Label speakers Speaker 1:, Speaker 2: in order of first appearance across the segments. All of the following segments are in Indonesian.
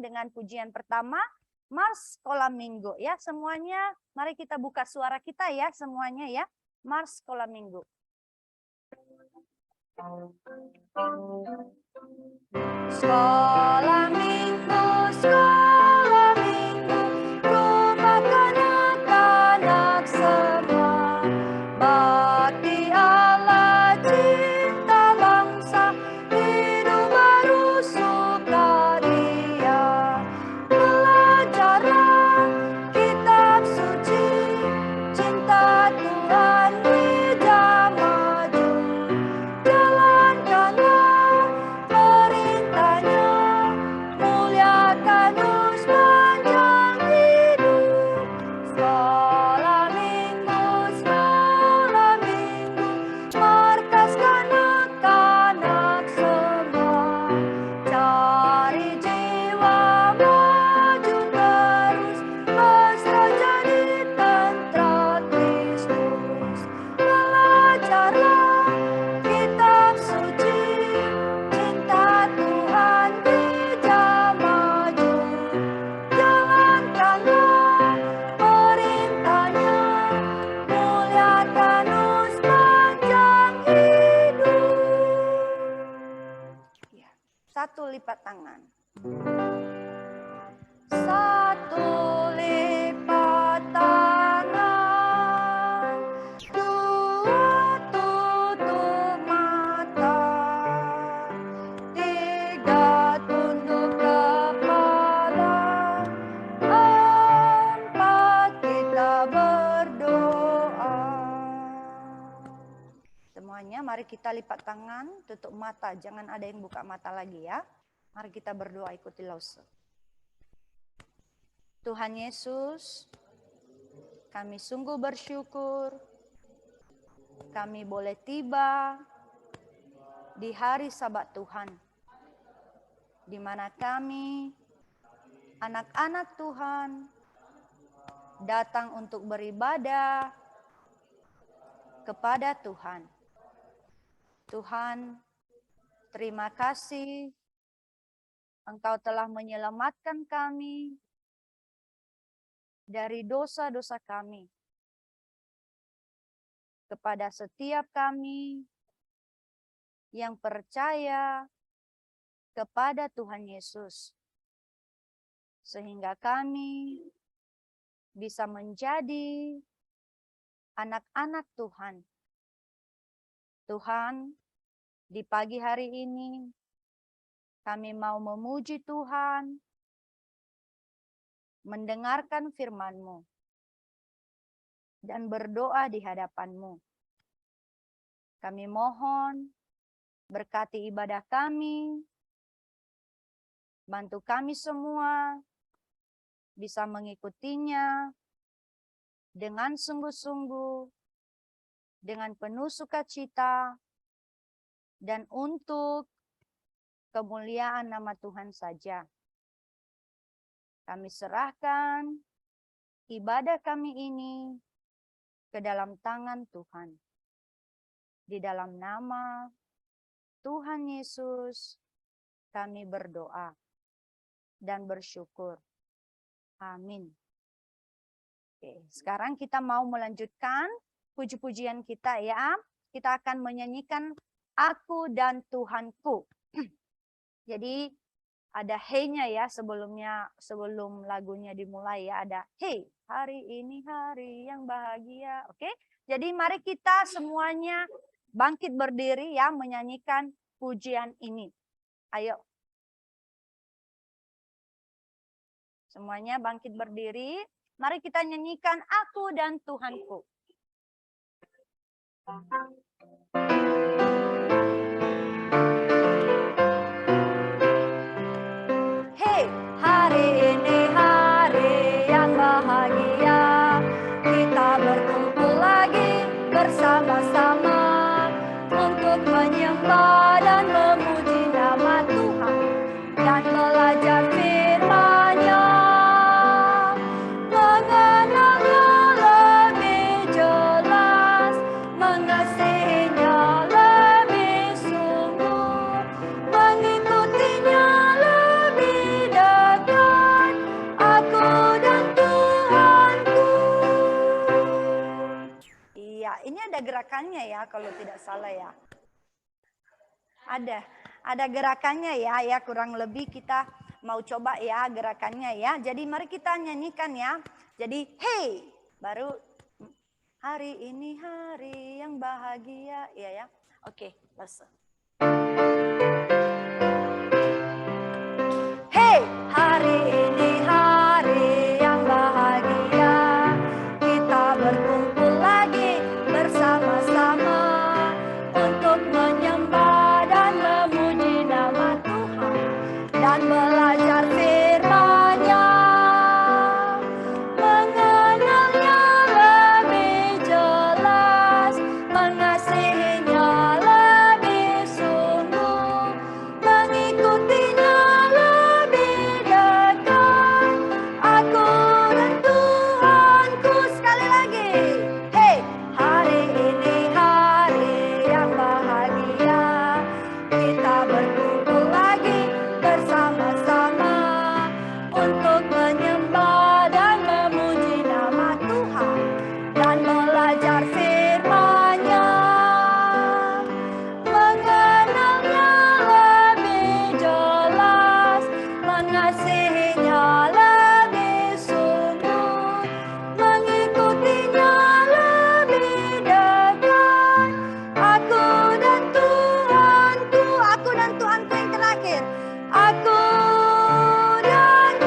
Speaker 1: dengan pujian pertama, Mars Sekolah Minggu ya. Semuanya mari kita buka suara kita ya semuanya ya. Mars Sekolah Minggu. Sekolah Minggu, sekolah Minggu, rumah kanak-kanak semua. Bakti Allah, cinta bangsa, hidup baru sukaria. Belajarlah kitab suci, cinta Tuhan di maju. Jalankanlah perintahnya, muliakan sepanjang hidup. Sekolah Minggu, markas kanak-kanak semua. Cari jiwa maju terus, mesra jadi tentara Kristus. Belajarlah kitab suci, cinta Tuhan di maju. Jalankanlah perintahnya, muliakan sepanjang hidup. Ya, satu lipat tangan. Satu lipat tangan, dua tutup mata, tiga tunduk kepala, empat kita berdoa. Semuanya mari kita lipat tangan, tutup mata, jangan ada yang buka mata lagi ya. Mari kita berdoa ikuti Lause. Tuhan Yesus, kami sungguh bersyukur kami boleh tiba di hari Sabat Tuhan, di mana kami, anak-anak Tuhan, datang untuk beribadah kepada Tuhan. Tuhan, terima kasih Engkau telah menyelamatkan kami dari dosa-dosa kami. Kepada setiap kami yang percaya kepada Tuhan Yesus, sehingga kami bisa menjadi anak-anak Tuhan. Tuhan, di pagi hari ini kami mau memuji Tuhan, mendengarkan firman-Mu, dan berdoa di hadapan-Mu. Kami mohon, berkati ibadah kami, bantu kami semua bisa mengikutinya dengan sungguh-sungguh, dengan penuh sukacita, dan untuk kemuliaan nama Tuhan saja. Kami serahkan ibadah kami ini ke dalam tangan Tuhan. Di dalam nama Tuhan Yesus kami berdoa dan bersyukur. Amin. Oke, sekarang kita mau melanjutkan puji-pujian kita ya. Kita akan menyanyikan Aku dan Tuhanku. Jadi ada hey-nya ya sebelum lagunya dimulai ya, ada hey, hari ini hari yang bahagia. Oke. Jadi mari kita semuanya bangkit berdiri ya menyanyikan pujian ini. Ayo. Semuanya bangkit berdiri. Mari kita nyanyikan Aku dan Tuhanku. Hey, hari ini hari yang bahagia. Kita berkumpul lagi bersama-sama untuk menyembah dan memuji nama Tuhan dan belajar firman-Nya, mengenalnya lebih jelas, mengasihinya lebih gerakannya ya kalau tidak salah ya. Ada gerakannya ya kurang lebih kita mau coba ya gerakannya ya. Jadi mari kita nyanyikan ya. Jadi hey, baru hari ini hari yang bahagia ya. Oke, listen. Hey, hari ini hari yang bahagia. Kita berkumpul lagi bersama-sama untuk menyembah dan memuji nama Tuhan dan belajar firman-Nya, mengenalnya lebih jelas, mengasihinya lebih sungguh, mengikutinya lebih dekat. Aku dan Tuhanku, sekali lagi. Hey, hari ini hari yang bahagia. Kita berkumpul lagi bersama-sama untuk menyembah dan memuji nama Tuhan dan belajar firman-Nya, mengenalnya lebih jelas, mengasihinya lebih sungguh, mengikutinya lebih dekat. Aku dan Tuhanku yang terakhir. Aku dan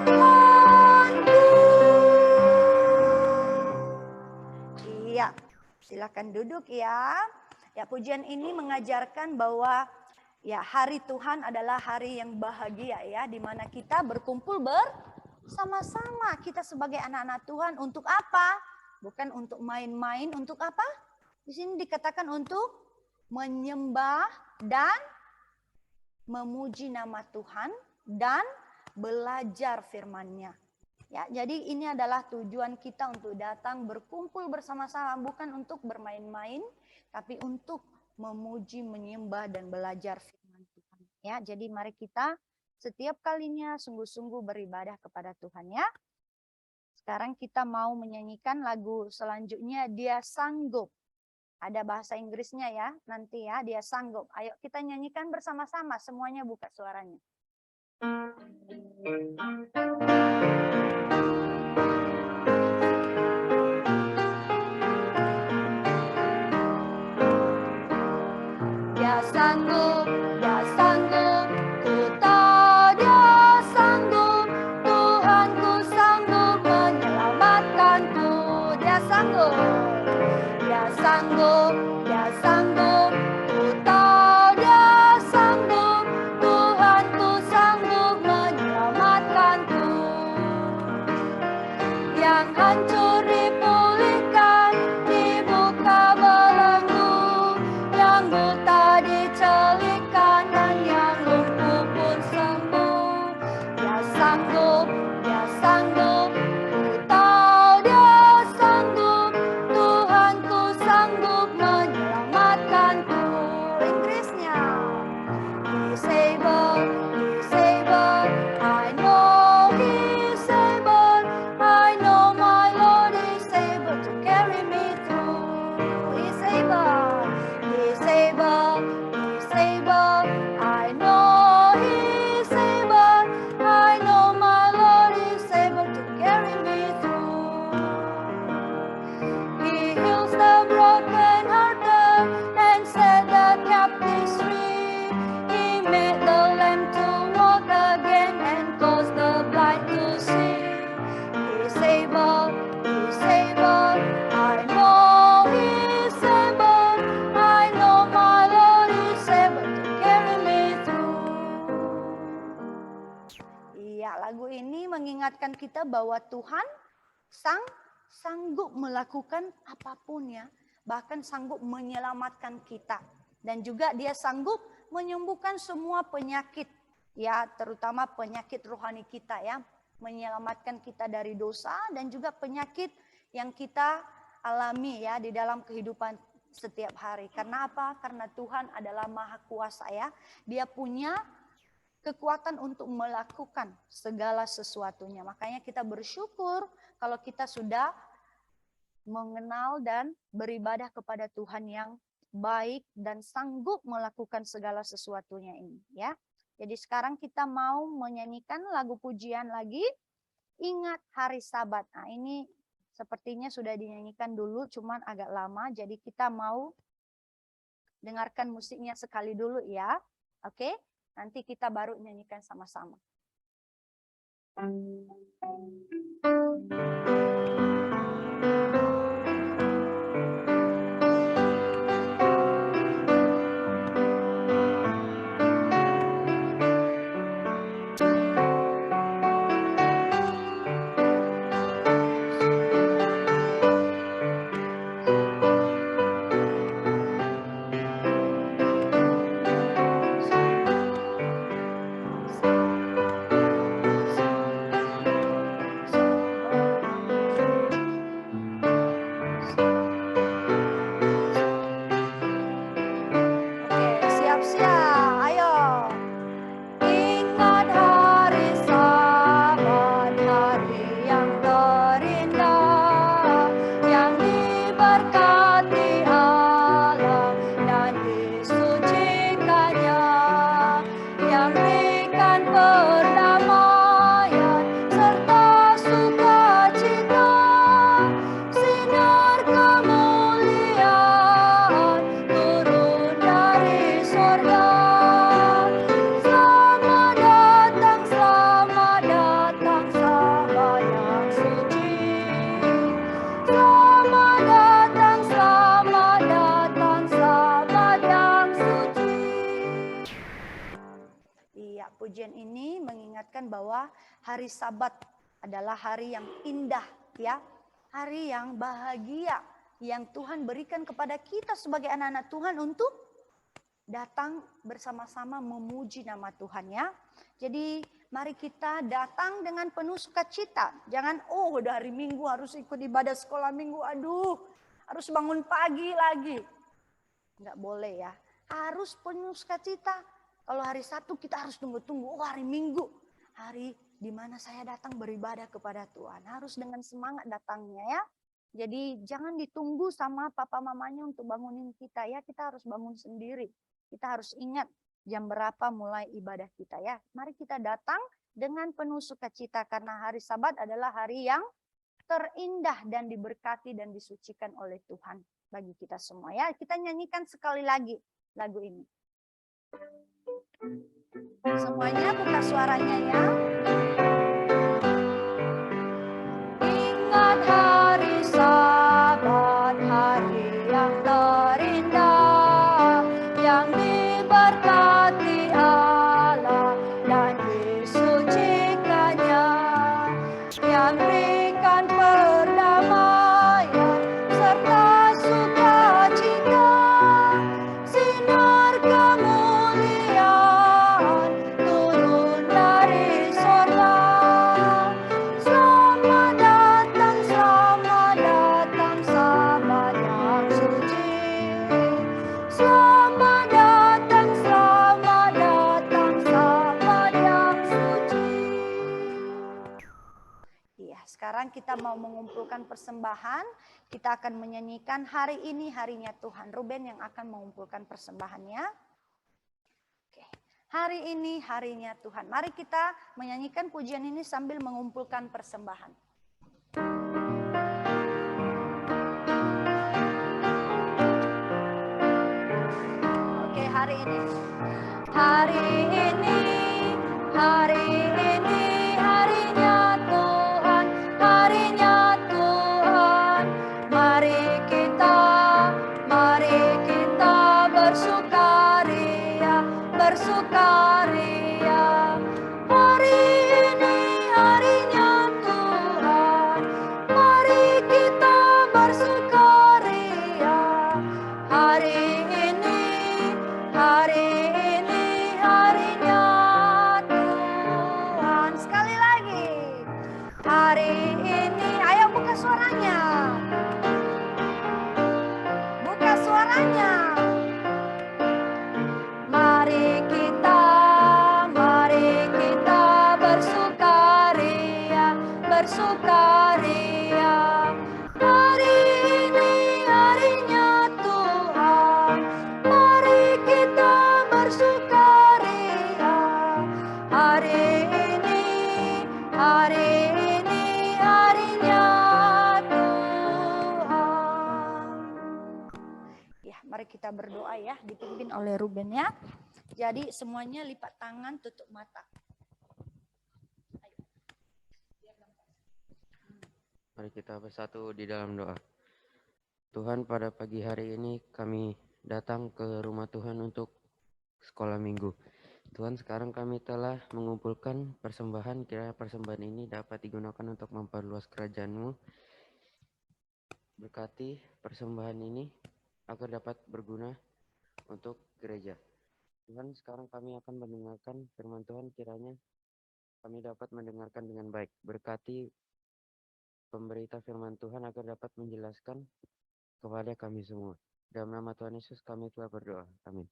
Speaker 1: Tuhanku. Iya, silakan duduk ya. Ya, pujian ini mengajarkan bahwa ya hari Tuhan adalah hari yang bahagia ya, di mana kita berkumpul bersama-sama. Kita sebagai anak-anak Tuhan untuk apa? Bukan untuk main-main, untuk apa? Di sini dikatakan untuk menyembah dan memuji nama Tuhan dan belajar firman-Nya. Ya, jadi ini adalah tujuan kita untuk datang berkumpul bersama-sama, bukan untuk bermain-main, tapi untuk memuji, menyembah dan belajar firman Tuhan. Ya, jadi mari kita setiap kalinya sungguh-sungguh beribadah kepada Tuhan ya. Sekarang kita mau menyanyikan lagu selanjutnya, Dia Sanggup. Ada bahasa Inggrisnya ya, nanti ya, Dia Sanggup. Ayo kita nyanyikan bersama-sama, semuanya buka suaranya. Dia sanggup, ku tahu Dia sanggup, Tuhanku sanggup menyelamatkanku. Dia sanggup, ku tahu Dia sanggup, Tuhanku sanggup menyelamatkanku. Yang hancur dipulihkan, dibuka belenggu, yang buta dicelupkan dan yang lumpuh pun sembuh. Dia sanggup, ku tahu Dia sanggup, Tuhanku sanggup menyelamatkanku. Inggrisnya, He's able, I know He's able, I know my Lord is able to carry me through. He's able, I know He's able, I know my Lord is able to carry me through. He heals the brokenhearted and set the captives free. He made the lame to walk again and caused the blind to see. He's able, I know He's able, I know my Lord is able to carry me through. Iya, lagu ini mengingatkan kita bahwa Tuhan sanggup melakukan apapun ya, bahkan sanggup menyelamatkan kita, dan juga Dia sanggup menyembuhkan semua penyakit ya, terutama penyakit rohani kita ya, menyelamatkan kita dari dosa dan juga penyakit yang kita alami ya di dalam kehidupan setiap hari. Karena apa? Karena Tuhan adalah Maha Kuasa ya. Dia punya kekuatan untuk melakukan segala sesuatunya. Makanya kita bersyukur kalau kita sudah mengenal dan beribadah kepada Tuhan yang baik dan sanggup melakukan segala sesuatunya ini, ya. Jadi sekarang kita mau menyanyikan lagu pujian lagi, Ingat Hari Sabat. Nah, ini sepertinya sudah dinyanyikan dulu, cuman agak lama, jadi kita mau dengarkan musiknya sekali dulu ya. Oke, nanti kita baru nyanyikan sama-sama. Pujian ini mengingatkan bahwa hari Sabat adalah hari yang indah, ya, hari yang bahagia yang Tuhan berikan kepada kita sebagai anak-anak Tuhan untuk datang bersama-sama memuji nama Tuhan, ya. Jadi mari kita datang dengan penuh sukacita. Jangan udah hari Minggu harus ikut ibadah sekolah Minggu, aduh harus bangun pagi lagi. Enggak boleh, ya. Harus penuh sukacita. Kalau hari Sabtu kita harus tunggu-tunggu, hari Minggu, hari di mana saya datang beribadah kepada Tuhan. Harus dengan semangat datangnya, ya. Jadi jangan ditunggu sama papa mamanya untuk bangunin kita, ya. Kita harus bangun sendiri. Kita harus ingat jam berapa mulai ibadah kita, ya. Mari kita datang dengan penuh sukacita karena hari Sabat adalah hari yang terindah dan diberkati dan disucikan oleh Tuhan bagi kita semua, ya. Kita nyanyikan sekali lagi lagu ini. Semuanya buka suaranya, ya. Ingat hari Sabat, hari yang terindah, yang diberkati Allah dan disucikannya, yang berikan perdamaian serta sukacita, sinar kemuliaan turun dari sorga. Selamat datang Sabat yang suci. Selamat datang Sabat yang suci. Iya, sekarang kita mau mengumpulkan persembahan. Kita akan menyanyikan hari ini harinya Tuhan. Ruben yang akan mengumpulkan persembahannya. Oke. Hari ini harinya Tuhan. Mari kita menyanyikan pujian ini sambil mengumpulkan persembahan. Oke, hari ini. Hari ini harinya Tuhan, harinya Tuhan. Mari kita bersukaria. Hari ini harinya Tuhan, mari kita bersukaria. Hari ini harinya Tuhan. Sekali lagi. Hari ini, ayo buka suaranya. Buka suaranya. Mari kita bersukaria. Hari kita berdoa ya, dipimpin oleh Ruben ya. Jadi semuanya lipat tangan, tutup mata.
Speaker 2: Mari kita bersatu di dalam doa. Tuhan, pada pagi hari ini kami datang ke rumah Tuhan untuk sekolah minggu. Tuhan, sekarang kami telah mengumpulkan persembahan. Kiranya persembahan ini dapat digunakan untuk memperluas kerajaan-Mu. Berkati persembahan ini agar dapat berguna untuk gereja. Tuhan, sekarang kami akan mendengarkan firman Tuhan. Kiranya kami dapat mendengarkan dengan baik. Berkati pemberita firman Tuhan agar dapat menjelaskan kepada kami semua. Dalam nama Tuhan Yesus kami telah berdoa. Amin.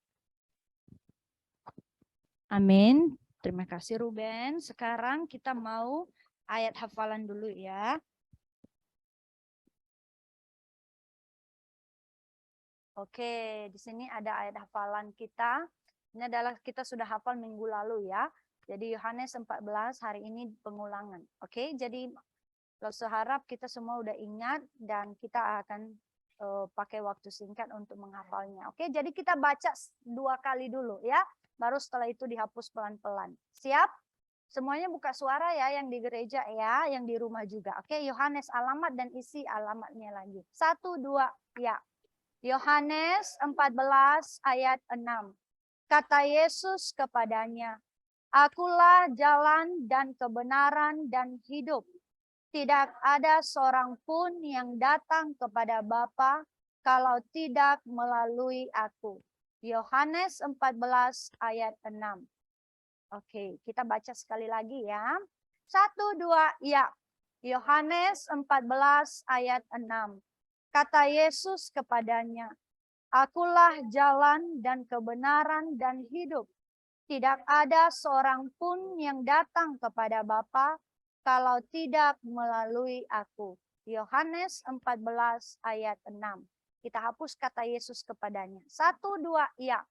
Speaker 1: Amin. Terima kasih Ruben. Sekarang kita mau ayat hafalan dulu ya. Oke, di sini ada ayat hafalan kita. Ini adalah kita sudah hafal minggu lalu ya. Jadi Yohanes 14 hari ini pengulangan. Oke, jadi Lalu harap kita semua udah ingat dan kita akan pakai waktu singkat untuk menghafalnya. Oke, jadi kita baca 2 kali dulu ya. Baru setelah itu dihapus pelan-pelan. Siap? Semuanya buka suara ya, yang di gereja ya, yang di rumah juga. Oke, Yohanes alamat dan isi alamatnya lagi. 1, 2, ya. Yohanes 14 ayat 6. Kata Yesus kepadanya, Akulah jalan dan kebenaran dan hidup. Tidak ada seorang pun yang datang kepada Bapa kalau tidak melalui aku. Yohanes 14 ayat 6. Oke, kita baca sekali lagi ya. 1, 2, ya. Yohanes 14 ayat 6. Kata Yesus kepadanya, Akulah jalan dan kebenaran dan hidup. Tidak ada seorang pun yang datang kepada Bapa kalau tidak melalui aku. Yohanes 14 ayat 6. Kita hapus kata Yesus kepadanya. 1, 2, ya.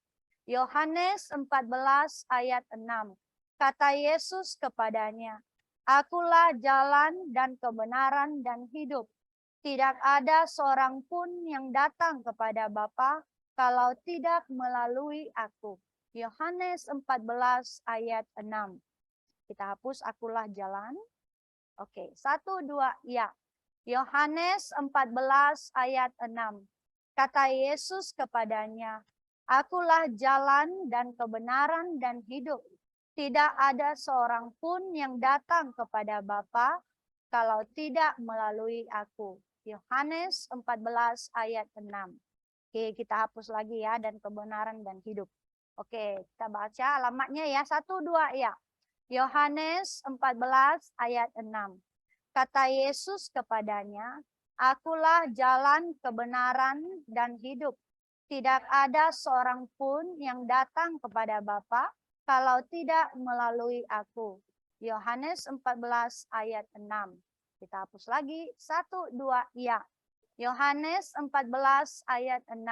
Speaker 1: Yohanes 14 ayat 6. Kata Yesus kepadanya, Akulah jalan dan kebenaran dan hidup. Tidak ada seorang pun yang datang kepada Bapa kalau tidak melalui aku. Yohanes 14 ayat 6. Kita hapus akulah jalan. Oke, 1, 2, ya. Yohanes 14 ayat 6. Kata Yesus kepadanya, Akulah jalan dan kebenaran dan hidup. Tidak ada seorang pun yang datang kepada Bapa kalau tidak melalui aku. Yohanes 14 ayat 6. Oke, kita hapus lagi ya, dan kebenaran dan hidup. Oke, kita baca alamatnya ya, 1, 2, ya. Yohanes 14 ayat 6. Kata Yesus kepadanya, Akulah jalan kebenaran dan hidup. Tidak ada seorang pun yang datang kepada Bapa kalau tidak melalui aku. Yohanes 14 ayat 6. Kita hapus lagi, 1, 2, ya. Yohanes 14 ayat 6.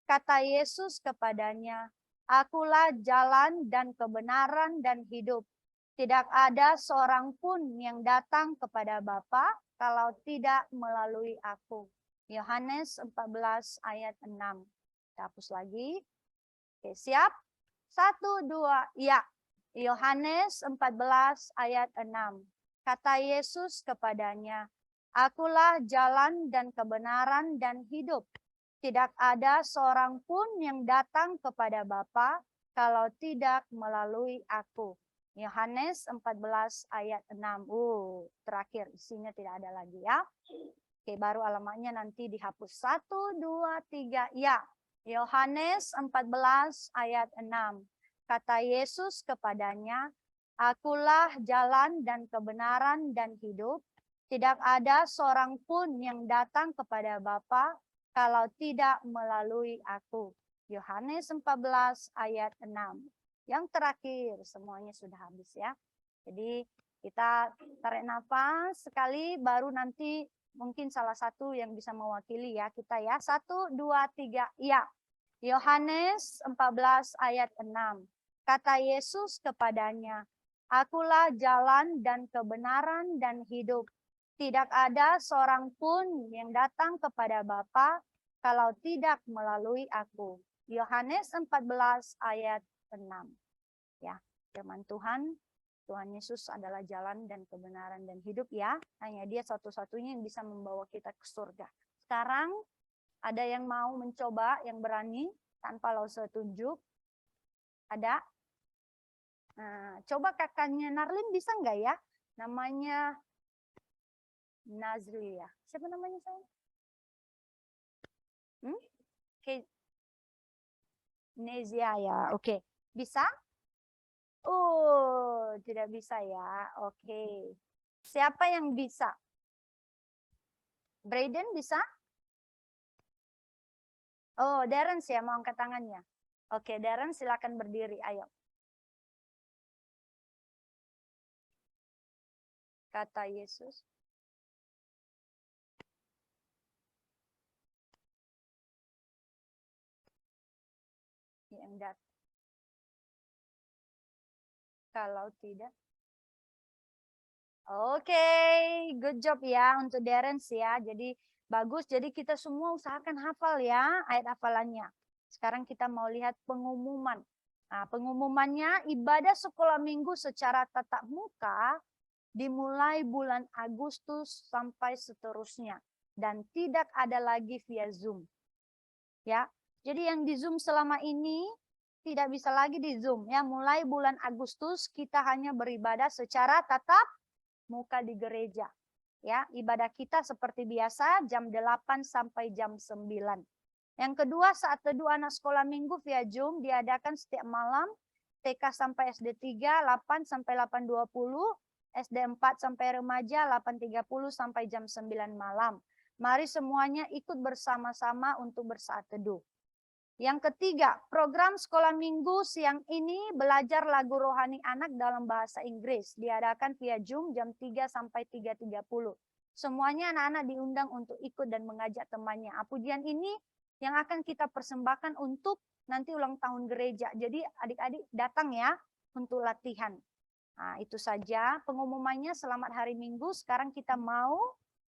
Speaker 1: Kata Yesus kepadanya, Akulah jalan dan kebenaran dan hidup. Tidak ada seorang pun yang datang kepada Bapa kalau tidak melalui aku. Yohanes 14 ayat 6. Kita hapus lagi. Oke, siap? 1, 2, ya. Yohanes 14 ayat 6. Kata Yesus kepadanya, Akulah jalan dan kebenaran dan hidup. Tidak ada seorang pun yang datang kepada Bapa kalau tidak melalui aku. Yohanes 14 ayat 6. Terakhir isinya tidak ada lagi ya. Oke, baru alamatnya nanti dihapus. 1, 2, 3, ya. Yohanes 14 ayat 6. Kata Yesus kepadanya, Akulah jalan dan kebenaran dan hidup. Tidak ada seorang pun yang datang kepada Bapa kalau tidak melalui aku. Yohanes 14 ayat 6. Yang terakhir, semuanya sudah habis ya. Jadi kita tarik nafas sekali, baru nanti mungkin salah satu yang bisa mewakili ya kita ya. 1, 2, 3, ya. Yohanes 14 ayat 6. Kata Yesus kepadanya, Akulah jalan dan kebenaran dan hidup. Tidak ada seorang pun yang datang kepada Bapa kalau tidak melalui aku. Yohanes 14 ayat 6. Ya, firman Tuhan, Tuhan Yesus adalah jalan dan kebenaran dan hidup ya. Hanya Dia satu-satunya yang bisa membawa kita ke surga. Sekarang ada yang mau mencoba, yang berani tanpa lause tunjuk? Ada? Nah, coba kakaknya Narlin bisa nggak ya? Namanya Nazlia. Siapa namanya saya? Nezia ya. Oke. Bisa? Oh, tidak bisa ya. Oke. Siapa yang bisa? Brayden bisa? Oh, Darren ya mau angkat tangannya. Oke, Darren silakan berdiri. Ayo. Kata Yesus. Yang datang. Kalau tidak. Oke, good job ya untuk Darren ya. Jadi bagus. Jadi kita semua usahakan hafal ya ayat hafalannya. Sekarang kita mau lihat pengumuman. Nah, pengumumannya ibadah sekolah minggu secara tatap muka dimulai bulan Agustus sampai seterusnya dan tidak ada lagi via Zoom. Ya. Jadi yang di Zoom selama ini tidak bisa lagi di Zoom ya. Mulai bulan Agustus kita hanya beribadah secara tatap muka di gereja. Ya, ibadah kita seperti biasa jam 8 sampai jam 9. Yang kedua, saat teduh anak sekolah minggu via Zoom diadakan setiap malam TK sampai SD 3, 8 sampai 8.20, SD 4 sampai remaja 8.30 sampai jam 9 malam. Mari semuanya ikut bersama-sama untuk bersaat teduh. Yang ketiga, program sekolah minggu siang ini belajar lagu rohani anak dalam bahasa Inggris. Diadakan via Zoom jam 3 sampai 3.30. Semuanya anak-anak diundang untuk ikut dan mengajak temannya. Pujian ini yang akan kita persembahkan untuk nanti ulang tahun gereja. Jadi adik-adik datang ya untuk latihan. Nah, itu saja pengumumannya. Selamat hari Minggu. Sekarang kita mau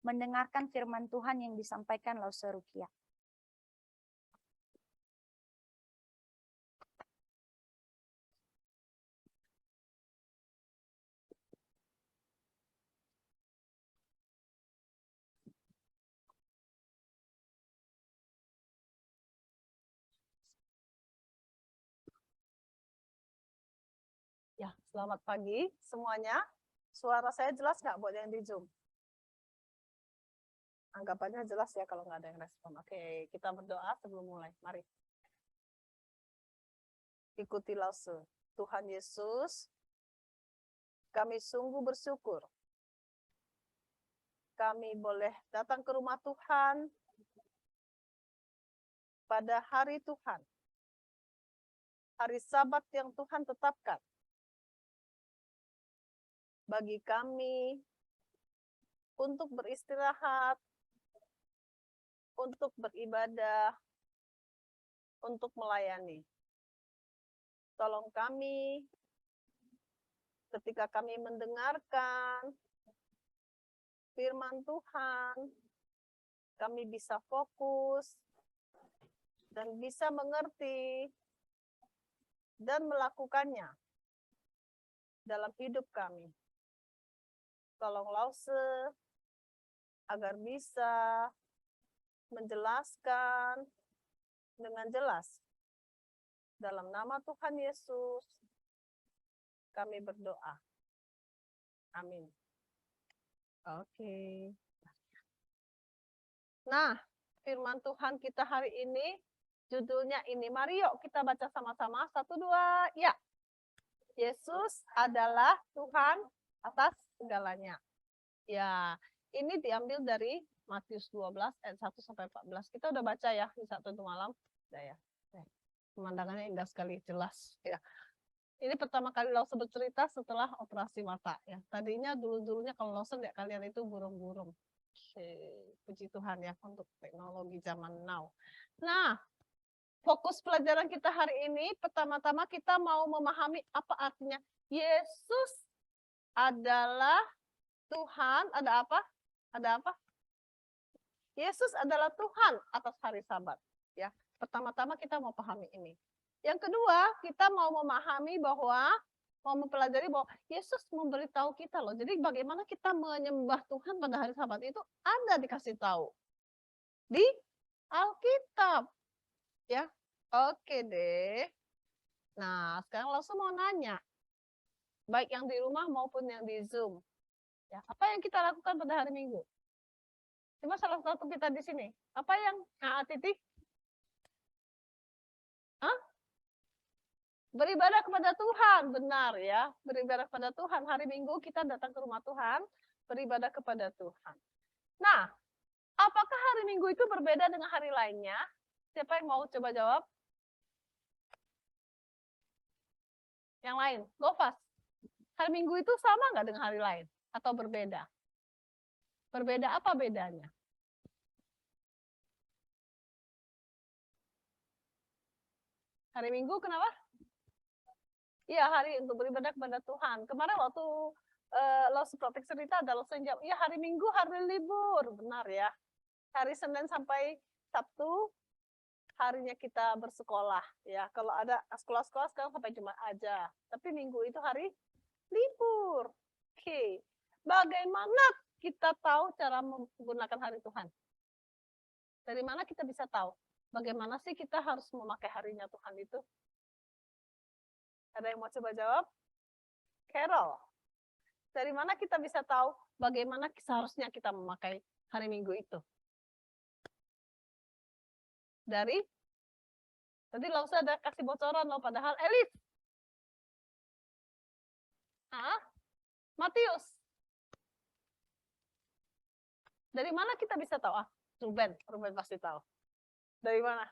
Speaker 1: mendengarkan firman Tuhan yang disampaikan Lause Rukia.
Speaker 3: Ya, selamat pagi semuanya. Suara saya jelas nggak buat yang di Zoom? Anggapannya jelas ya kalau nggak ada yang respon. Oke, kita berdoa sebelum mulai. Mari. Ikuti lause. Tuhan Yesus, kami sungguh bersyukur. Kami boleh datang ke rumah Tuhan pada hari Tuhan. Hari Sabat yang Tuhan tetapkan. Bagi kami untuk beristirahat, untuk beribadah, untuk melayani. Tolong kami ketika kami mendengarkan firman Tuhan, kami bisa fokus dan bisa mengerti dan melakukannya dalam hidup kami. Tolong Lause agar bisa menjelaskan dengan jelas. Dalam nama Tuhan Yesus, kami berdoa. Amin. Oke. Nah, firman Tuhan kita hari ini, judulnya ini. Mari yuk kita baca sama-sama. 1, 2, ya. Yesus adalah Tuhan atas segalanya. Ya, ini diambil dari Matius 12 ayat 1 sampai 14. Kita udah baca ya di Sabtu malam. Udah ya. Pemandangannya indah sekali, jelas ya. Ini pertama kali Lause bercerita setelah operasi mata ya. Tadinya dulu-dulunya kalau Lause lihat kalian itu burung-burung. Puji Tuhan ya untuk teknologi zaman now. Nah, fokus pelajaran kita hari ini pertama-tama kita mau memahami apa artinya Yesus adalah Tuhan. Ada apa? Ada apa? Yesus adalah Tuhan atas hari Sabat. Ya, pertama-tama kita mau pahami ini. Yang kedua, kita mau memahami bahwa mau mempelajari bahwa Yesus memberitahu kita loh. Jadi bagaimana kita menyembah Tuhan pada hari Sabat itu ada dikasih tahu di Alkitab. Ya, oke deh. Nah, sekarang langsung mau nanya, baik yang di rumah maupun yang di Zoom. Ya, apa yang kita lakukan pada hari Minggu? Cuma salah satu kita di sini. Apa yang Titi? Hah? Beribadah kepada Tuhan, benar ya. Beribadah kepada Tuhan. Hari Minggu kita datang ke rumah Tuhan, beribadah kepada Tuhan. Nah, apakah hari Minggu itu berbeda dengan hari lainnya? Siapa yang mau coba jawab? Yang lain, go fast. Hari Minggu itu sama nggak dengan hari lain? Atau berbeda? Berbeda apa bedanya? Hari Minggu kenapa? Iya, hari untuk beribadah kepada Tuhan. Kemarin waktu Los Protek cerita ada Los yang jawab, ya hari Minggu hari libur. Benar ya. Hari Senin sampai Sabtu harinya kita bersekolah ya. Kalau ada sekolah-sekolah sekarang sampai Jumat aja. Tapi Minggu itu hari libur. Oke. Bagaimana kita tahu cara menggunakan hari Tuhan? Dari mana kita bisa tahu? Bagaimana sih kita harus memakai harinya Tuhan itu? Ada yang mau coba jawab? Carol. Dari mana kita bisa tahu bagaimana seharusnya kita memakai hari Minggu itu? Dari tadi langsung ada kasih bocoran loh, padahal Elis. Matius. Dari mana kita bisa tahu? Ruben pasti tahu. Dari mana?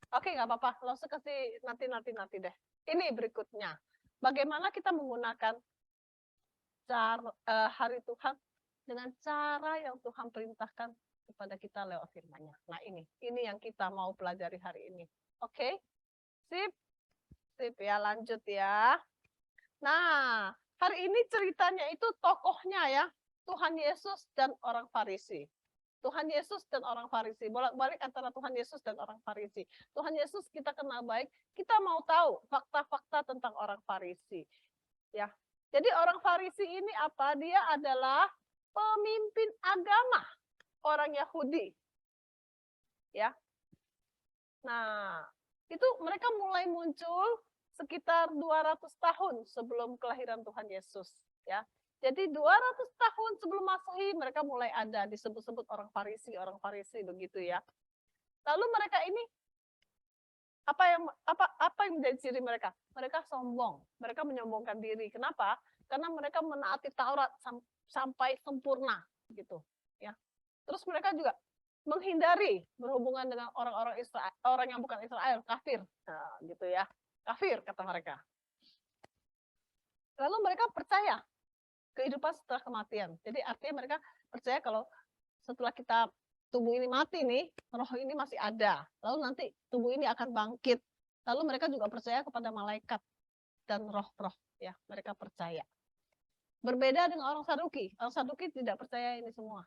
Speaker 3: Oke, nggak apa-apa. Langsung kasih nanti deh. Ini berikutnya. Bagaimana kita menggunakan hari Tuhan dengan cara yang Tuhan perintahkan kepada kita lewat firman-Nya. Nah, ini yang kita mau pelajari hari ini. Oke? Sip ya, lanjut ya. Nah, hari ini ceritanya itu tokohnya ya, Tuhan Yesus dan orang Farisi. Tuhan Yesus dan orang Farisi, bolak-balik antara Tuhan Yesus dan orang Farisi. Tuhan Yesus kita kenal baik, kita mau tahu fakta-fakta tentang orang Farisi. Ya. Jadi orang Farisi ini apa? Dia adalah pemimpin agama orang Yahudi. Ya. Nah, itu mereka mulai muncul sekitar 200 tahun sebelum kelahiran Tuhan Yesus, ya. Jadi 200 tahun sebelum Masehi mereka mulai ada disebut-sebut orang Farisi begitu ya. Lalu mereka ini apa yang menjadi ciri mereka? Mereka sombong, mereka menyombongkan diri. Kenapa? Karena mereka menaati Taurat sampai sempurna gitu, ya. Terus mereka juga menghindari berhubungan dengan orang-orang Israel, orang yang bukan Israel, kafir. Nah, gitu ya. Kafir kata mereka. Lalu mereka percaya kehidupan setelah kematian. Jadi artinya mereka percaya kalau setelah kita tubuh ini mati nih, roh ini masih ada. Lalu nanti tubuh ini akan bangkit. Lalu mereka juga percaya kepada malaikat dan roh-roh, ya. Mereka percaya. Berbeda dengan orang Saduki. Orang Saduki tidak percaya ini semua.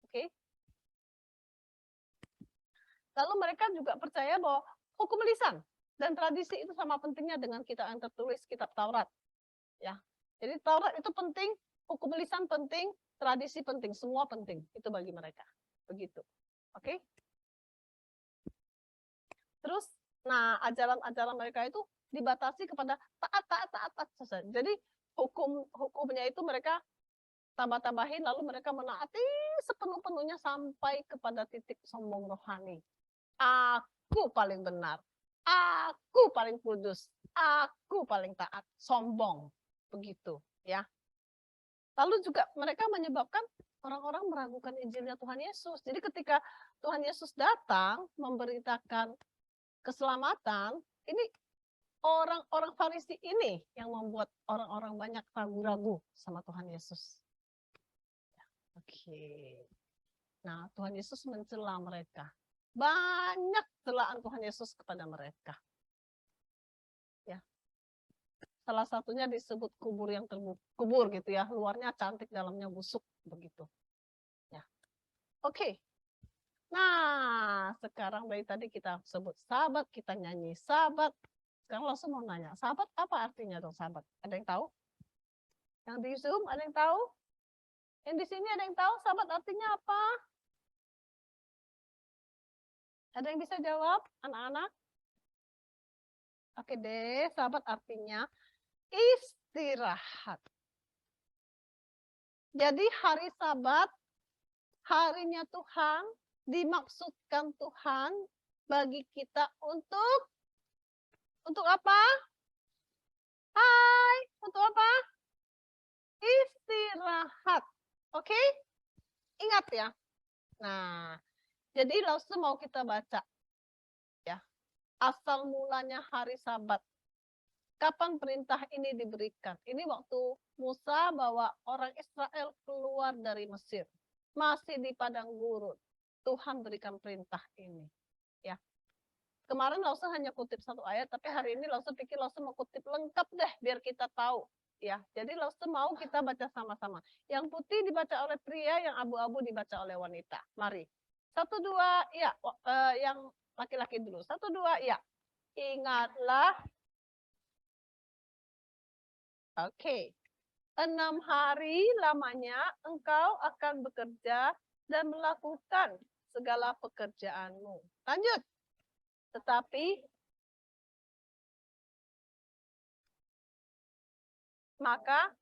Speaker 3: Oke? Lalu mereka juga percaya bahwa hukum lisan dan tradisi itu sama pentingnya dengan kitab yang tertulis, kitab Taurat. Ya. Jadi Taurat itu penting, hukum lisan penting, tradisi penting, semua penting. Itu bagi mereka. Begitu. Oke? Terus, nah ajaran-ajaran mereka itu dibatasi kepada taat saja. Jadi hukumnya itu mereka tambah-tambahin, lalu mereka menaati sepenuh-penuhnya sampai kepada titik sombong rohani. Aku paling benar. Aku paling kudus, aku paling taat, sombong, begitu ya. Lalu juga mereka menyebabkan orang-orang meragukan Injilnya Tuhan Yesus. Jadi ketika Tuhan Yesus datang memberitakan keselamatan, ini orang-orang Farisi ini yang membuat orang-orang banyak ragu-ragu sama Tuhan Yesus. Oke. Nah, Tuhan Yesus mencela mereka. Banyak celaan Tuhan Yesus kepada mereka. Ya. Salah satunya disebut kubur yang terkubur gitu ya. Luarnya cantik, dalamnya busuk begitu. Ya. Oke. Nah, sekarang dari tadi kita sebut sahabat, kita nyanyi sahabat. Sekarang langsung mau nanya, sahabat apa artinya dong sahabat? Ada yang tahu? Yang di Zoom ada yang tahu? Yang di sini ada yang tahu sahabat artinya apa? Ada yang bisa jawab, anak-anak? Oke deh, sahabat artinya istirahat. Jadi hari Sabat, harinya Tuhan, dimaksudkan Tuhan bagi kita untuk apa? Hai, untuk apa? Istirahat. Oke? Ingat ya. Nah, jadi langsung mau kita baca. Ya. Asal mulanya hari Sabat. Kapan perintah ini diberikan? Ini waktu Musa bawa orang Israel keluar dari Mesir. Masih di padang gurun. Tuhan berikan perintah ini. Ya. Kemarin langsung hanya kutip satu ayat, tapi hari ini langsung pikir langsung mau kutip lengkap deh, biar kita tahu. Ya, jadi langsung mau kita baca sama-sama. Yang putih dibaca oleh pria, yang abu-abu dibaca oleh wanita. Mari. 1, 2, ya. Yang laki-laki dulu. 1, 2, ya. Ingatlah. Oke. 6 hari lamanya engkau akan bekerja dan melakukan segala pekerjaanmu. Lanjut. Tetapi maka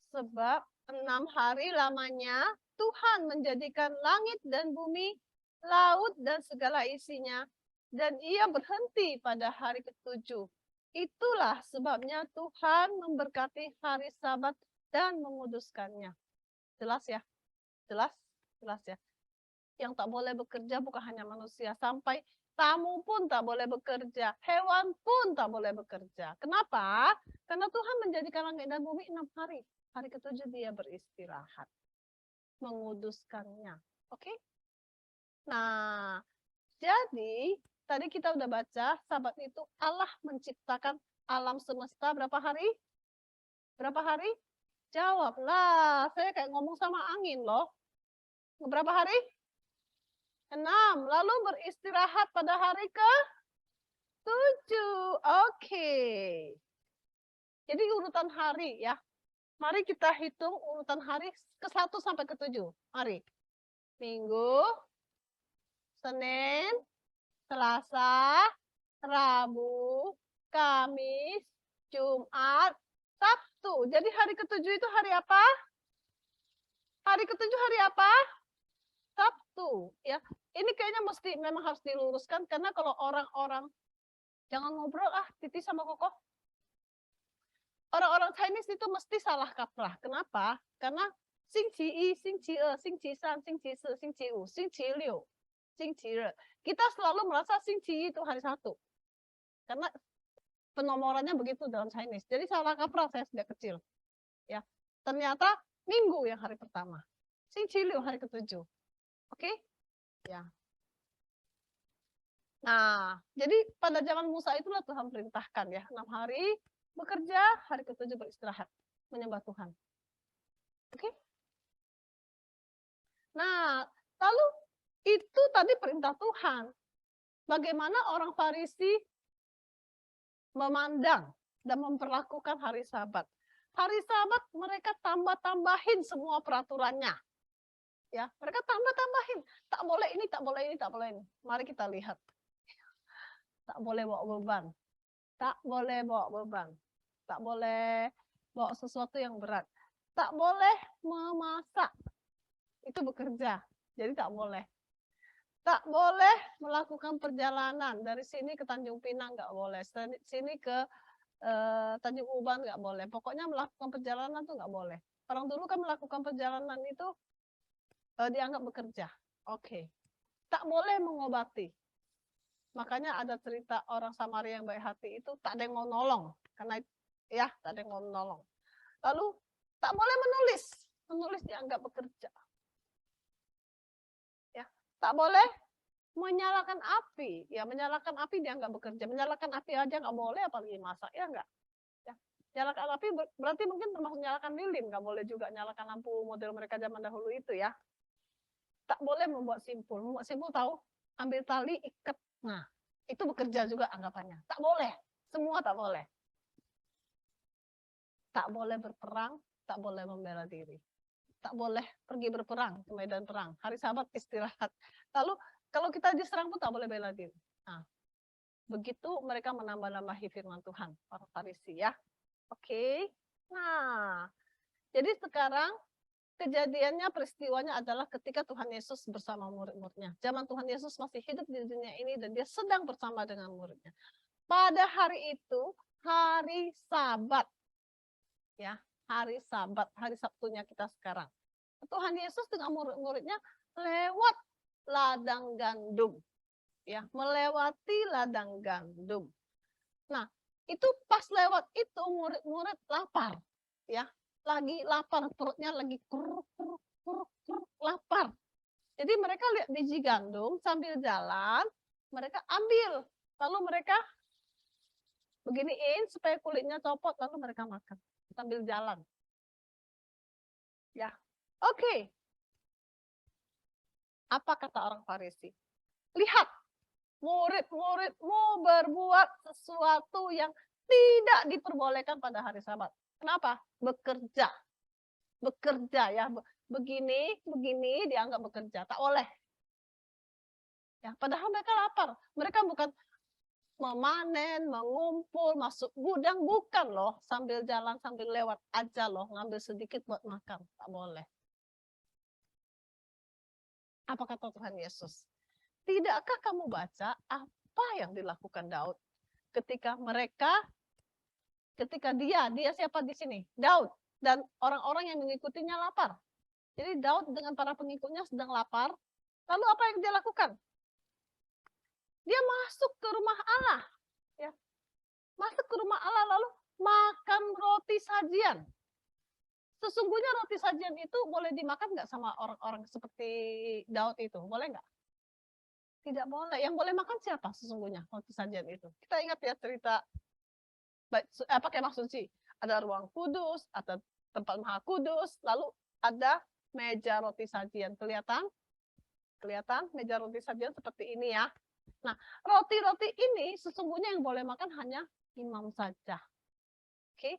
Speaker 3: sebab 6 hari lamanya Tuhan menjadikan langit dan bumi, laut dan segala isinya, dan ia berhenti pada hari ke-7. Itulah sebabnya Tuhan memberkati hari Sabat dan menguduskannya. Jelas ya? Jelas? Jelas ya? Yang tak boleh bekerja bukan hanya manusia, sampai tamu pun tak boleh bekerja, hewan pun tak boleh bekerja. Kenapa? Karena Tuhan menjadikan langit dan bumi 6 hari. Hari ke-7 dia beristirahat. Menguduskannya. Oke? Nah, jadi tadi kita udah baca, Sabat itu Allah menciptakan alam semesta berapa hari? Berapa hari? Jawablah, saya kayak ngomong sama angin loh. Berapa hari? 6. Lalu beristirahat pada hari ke-7. Oke. Jadi urutan hari ya. Mari kita hitung urutan hari ke-1 sampai ke-7. Mari. Minggu, Senin, Selasa, Rabu, Kamis, Jumat, Sabtu. Jadi hari ke-7 itu hari apa? Hari ke-7 hari apa? Sabtu. Ya, ini kayaknya memang harus diluruskan karena kalau orang-orang jangan ngobrol Titi sama Koko. Orang-orang Chinese itu mesti salah kaprah. Kenapa? Karena Xing Qi Yi, Xing Qi Er, Xing Qi San, Xing Qi Si, Xing Qi Wu, Xing Qi Liu, Xing Qi Re. Kita selalu merasa Xing Qi Yi itu hari 1. Karena penomorannya begitu dalam Chinese. Jadi salah kaprah saya sejak kecil. Ya, ternyata Minggu yang hari pertama. Xing Qi Liu hari ke-7. Oke? Ya. Nah, jadi pada zaman Musa itulah Tuhan perintahkan ya, 6 hari bekerja, hari ke-7 beristirahat, menyembah Tuhan. Oke? Nah, lalu itu tadi perintah Tuhan. Bagaimana orang Farisi memandang dan memperlakukan hari Sabat. Hari Sabat mereka tambah-tambahin semua peraturannya. Ya, mereka tambah-tambahin. Tak boleh ini, tak boleh ini, tak boleh ini. Mari kita lihat. Tak boleh bawa beban. Tak boleh bawa beban. Tak boleh bawa sesuatu yang berat. Tak boleh memasak. Itu bekerja. Jadi tak boleh. Tak boleh melakukan perjalanan. Dari sini ke Tanjung Pinang nggak boleh. Sini ke Tanjung Uban nggak boleh. Pokoknya melakukan perjalanan tuh nggak boleh. Orang dulu kan melakukan perjalanan itu dianggap bekerja. Oke. Tak boleh mengobati. Makanya ada cerita orang Samaria yang baik hati itu tak ada yang mau nolong. Karena ya tak ada yang mau nolong. Lalu tak boleh menulis. Menulis dianggap bekerja. Ya, tak boleh menyalakan api. Ya, menyalakan api dianggap bekerja. Menyalakan api aja nggak boleh, apalagi masak. Ya enggak? Ya. Nyalakan api berarti mungkin termasuk nyalakan lilin. Nggak boleh juga nyalakan lampu model mereka zaman dahulu itu ya. Tak boleh membuat simpul. Membuat simpul tahu? Ambil tali, ikat. Nah, itu bekerja juga anggapannya. Tak boleh. Semua tak boleh. Tak boleh berperang, tak boleh membela diri. Tak boleh pergi berperang ke medan perang. Hari Sabat istirahat. Lalu kalau kita diserang pun tak boleh bela diri. Nah, begitu mereka menambah-nambahi firman Tuhan, para Farisi ya. Oke. Nah, jadi sekarang kejadiannya, peristiwanya adalah ketika Tuhan Yesus bersama murid-muridnya. Zaman Tuhan Yesus masih hidup di dunia ini dan dia sedang bersama dengan muridnya. Pada hari itu, hari Sabat. Ya, hari Sabat, hari Sabtunya kita sekarang. Tuhan Yesus dengan murid-muridnya lewat ladang gandum. Ya, melewati ladang gandum. Nah, itu pas lewat itu murid-murid lapar. Ya, lagi lapar, perutnya lagi kuruk, lapar. Jadi mereka lihat biji gandum sambil jalan, mereka ambil. Lalu mereka beginiin supaya kulitnya copot, lalu mereka makan sambil jalan. Ya, oke. Apa kata orang Farisi? Lihat, murid-muridmu berbuat sesuatu yang tidak diperbolehkan pada hari Sabat. Kenapa? Bekerja. Bekerja ya, begini dianggap bekerja, tak boleh. Ya, padahal mereka lapar. Mereka bukan memanen, mengumpul, masuk gudang, bukan loh. Sambil jalan, sambil lewat aja loh, ngambil sedikit buat makan, tak boleh. Apa kata Tuhan Yesus? Tidakkah kamu baca apa yang dilakukan Daud ketika dia siapa di sini? Daud dan orang-orang yang mengikutinya lapar. Jadi Daud dengan para pengikutnya sedang lapar. Lalu apa yang dia lakukan? Dia masuk ke rumah Allah, ya. Masuk ke rumah Allah lalu makan roti sajian. Sesungguhnya roti sajian itu boleh dimakan nggak sama orang-orang seperti Daud itu? Boleh nggak? Tidak boleh. Yang boleh makan siapa sesungguhnya roti sajian itu? Kita ingat ya cerita kemah suci. Ada ruang kudus, ada tempat maha kudus, lalu ada meja roti sajian. Kelihatan? Kelihatan meja roti sajian seperti ini ya. Nah, roti-roti ini sesungguhnya yang boleh makan hanya imam saja. Oke?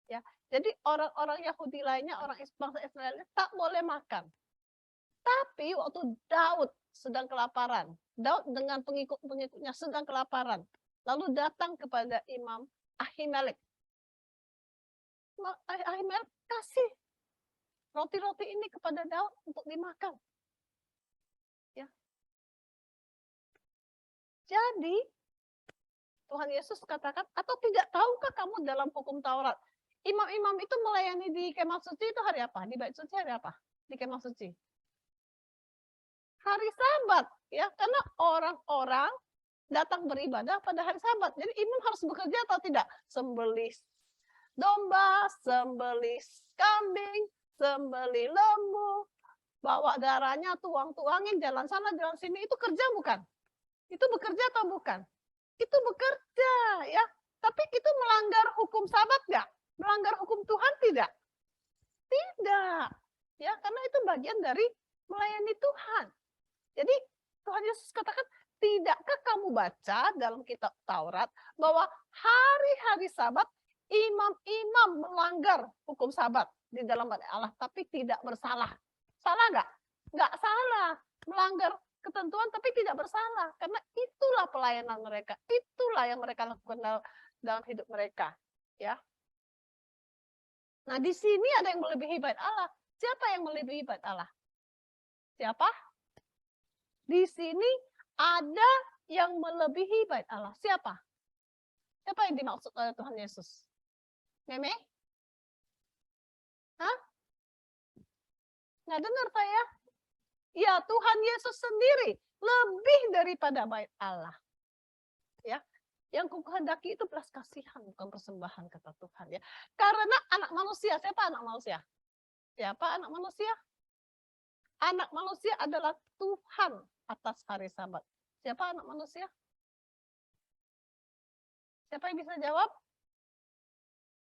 Speaker 3: Ya. Jadi orang-orang Yahudi lainnya, orang bangsa Israel tak boleh makan. Tapi waktu Daud sedang kelaparan, Daud dengan pengikut-pengikutnya sedang kelaparan, lalu datang kepada Imam Ahimelek. Ahimelek kasih roti-roti ini kepada Daud untuk dimakan. Ya. Jadi Tuhan Yesus katakan, atau tidak tahukah kamu dalam hukum Taurat, imam-imam itu melayani di kemah suci itu hari apa? Di bait suci hari apa? Di kemah suci. Hari Sabat, ya, karena orang-orang datang beribadah pada hari Sabat. Jadi imam harus bekerja atau tidak? Sembelih domba, sembelih kambing, sembelih lembu, bawa darahnya, tuang-tuangin, jalan sana, jalan sini, itu kerja bukan? Itu bekerja atau bukan? Itu bekerja, ya. Tapi itu melanggar hukum Sabat nggak? Melanggar hukum Tuhan tidak? Tidak, ya, karena itu bagian dari melayani Tuhan. Jadi Tuhan Yesus katakan, tidakkah kamu baca dalam kitab Taurat bahwa hari-hari Sabat imam-imam melanggar hukum Sabat di dalam Allah, tapi tidak bersalah. Salah nggak? Nggak salah. Melanggar ketentuan tapi tidak bersalah. Karena itulah pelayanan mereka. Itulah yang mereka lakukan dalam hidup mereka. Ya. Nah, di sini ada yang melebihi bait Allah. Siapa yang melebihi bait Allah? Siapa? Di sini ada yang melebihi bait Allah. Siapa? Siapa yang dimaksud oleh Tuhan Yesus? Meme? Hah? Nggak dengar saya? Ya, Tuhan Yesus sendiri lebih daripada bait Allah. Ya, yang kukehendaki itu belas kasihan, bukan persembahan, kata Tuhan ya. Karena anak manusia, siapa anak manusia? Siapa anak manusia? Anak manusia adalah Tuhan atas hari Sabat. Siapa anak manusia? Siapa yang bisa jawab?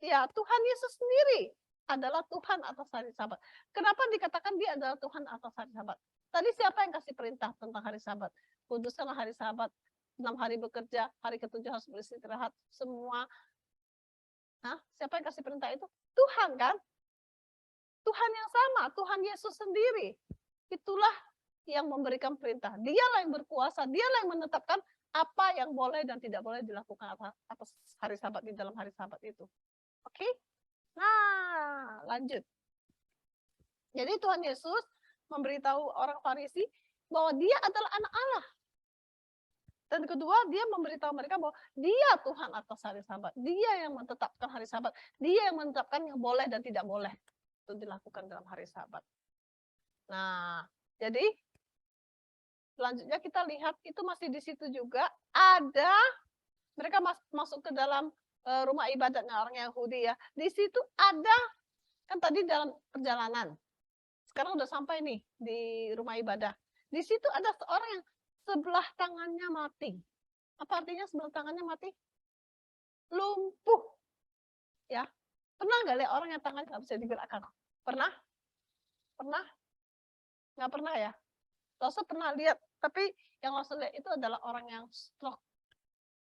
Speaker 3: Ya, Tuhan Yesus sendiri adalah Tuhan atas hari Sabat. Kenapa dikatakan dia adalah Tuhan atas hari Sabat? Tadi siapa yang kasih perintah tentang hari Sabat? Kuduskanlah hari Sabat, 6 hari bekerja, hari ketujuh harus beristirahat, semua. Siapa yang kasih perintah itu? Tuhan kan? Tuhan yang sama, Tuhan Yesus sendiri. Itulah yang memberikan perintah. Dialah yang berkuasa, dialah yang menetapkan apa yang boleh dan tidak boleh dilakukan atas hari Sabat di dalam hari Sabat itu. Oke? Nah, lanjut. Jadi Tuhan Yesus memberitahu orang Farisi bahwa dia adalah anak Allah. Dan kedua, dia memberitahu mereka bahwa dia Tuhan atas hari Sabat. Dia yang menetapkan hari Sabat. Dia yang menetapkan yang boleh dan tidak boleh itu dilakukan dalam hari Sabat. Nah, jadi selanjutnya kita lihat itu masih di situ juga ada mereka masuk ke dalam rumah ibadatnya orang Yahudi ya. Di situ ada kan tadi dalam perjalanan. Sekarang udah sampai nih di rumah ibadah. Di situ ada seorang yang sebelah tangannya mati. Apa artinya sebelah tangannya mati? Lumpuh. Ya. Pernah nggak lihat orang yang tangannya nggak bisa digerakkan? Pernah? Pernah? Nggak pernah ya? Langsung pernah lihat, tapi yang langsung lihat itu adalah orang yang stroke.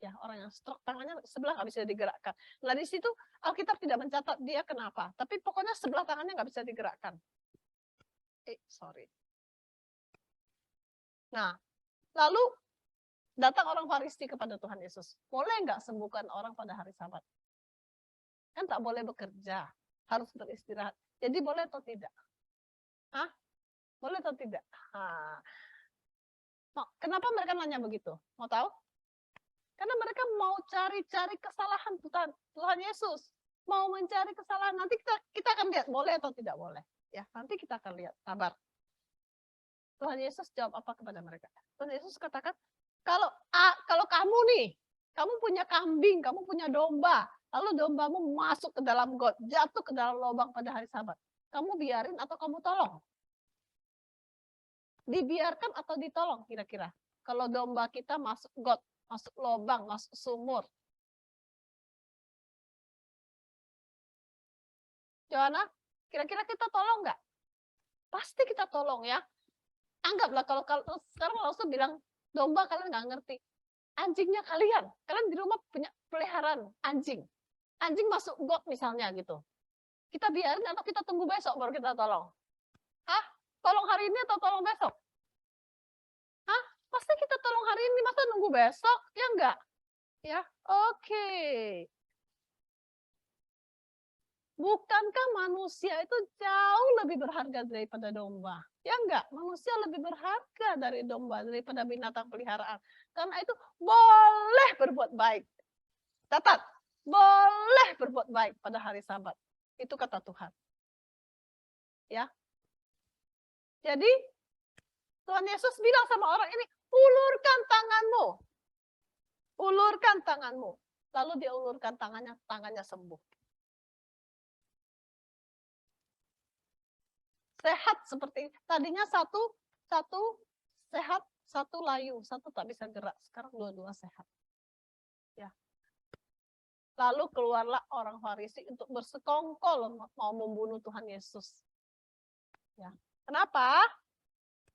Speaker 3: Ya, orang yang stroke tangannya sebelah nggak bisa digerakkan. Nah di situ Alkitab tidak mencatat dia kenapa, tapi pokoknya sebelah tangannya nggak bisa digerakkan. Sorry. Nah, lalu datang orang Farisi kepada Tuhan Yesus. Boleh nggak sembuhkan orang pada hari Sabat? Kan tak boleh bekerja, harus beristirahat. Jadi boleh atau tidak? Boleh atau tidak? Kenapa mereka nanya begitu? Mau tahu? Karena mereka mau cari-cari kesalahan Tuhan Yesus. Mau mencari kesalahan. Nanti kita akan lihat boleh atau tidak boleh. Ya, nanti kita akan lihat. Sabar. Tuhan Yesus jawab apa kepada mereka? Tuhan Yesus katakan, kalau kamu nih, kamu punya kambing, kamu punya domba, lalu dombamu masuk ke dalam got, jatuh ke dalam lubang pada hari Sabat. Kamu biarin atau kamu tolong? Dibiarkan atau ditolong kira-kira? Kalau domba kita masuk got, masuk lubang, masuk sumur. Joanna, kira-kira kita tolong nggak? Pasti kita tolong ya. Anggaplah kalau sekarang langsung bilang domba kalian nggak ngerti. Anjingnya kalian di rumah punya peliharaan anjing. Anjing masuk got misalnya gitu. Kita biarin atau kita tunggu besok baru kita tolong? Tolong hari ini atau tolong besok? Pasti kita tolong hari ini, masa nunggu besok? Ya enggak? Ya, oke. Bukankah manusia itu jauh lebih berharga daripada domba? Ya enggak? Manusia lebih berharga dari domba, daripada binatang peliharaan. Karena itu boleh berbuat baik. Catat, boleh berbuat baik pada hari Sabat. Itu kata Tuhan. Ya. Jadi Tuhan Yesus bilang sama orang ini, ulurkan tanganmu. Ulurkan tanganmu. Lalu dia ulurkan tangannya sembuh. Sehat seperti tadinya satu sehat, satu layu, satu tak bisa gerak. Sekarang dua-dua sehat. Ya. Lalu keluarlah orang Farisi untuk bersekongkol mau membunuh Tuhan Yesus. Ya. Kenapa?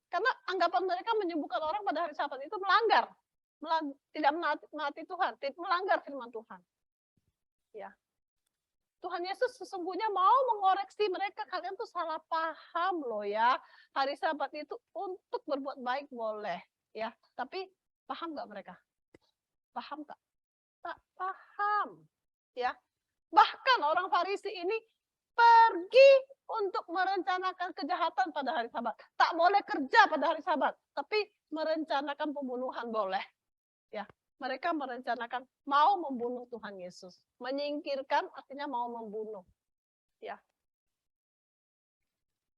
Speaker 3: Karena anggapan mereka menyembuhkan orang pada hari Sabat itu melanggar. Tidak menaati Tuhan, melanggar firman Tuhan. Ya. Tuhan Yesus sesungguhnya mau mengoreksi mereka, kalian tuh salah paham loh ya. Hari Sabat itu untuk berbuat baik boleh, ya. Tapi paham nggak mereka? Paham nggak? Tak paham, ya. Bahkan orang Farisi ini pergi untuk merencanakan kejahatan pada hari Sabat. Tak boleh kerja pada hari Sabat, tapi merencanakan pembunuhan boleh. Ya, mereka merencanakan mau membunuh Tuhan Yesus. Menyingkirkan artinya mau membunuh. Ya.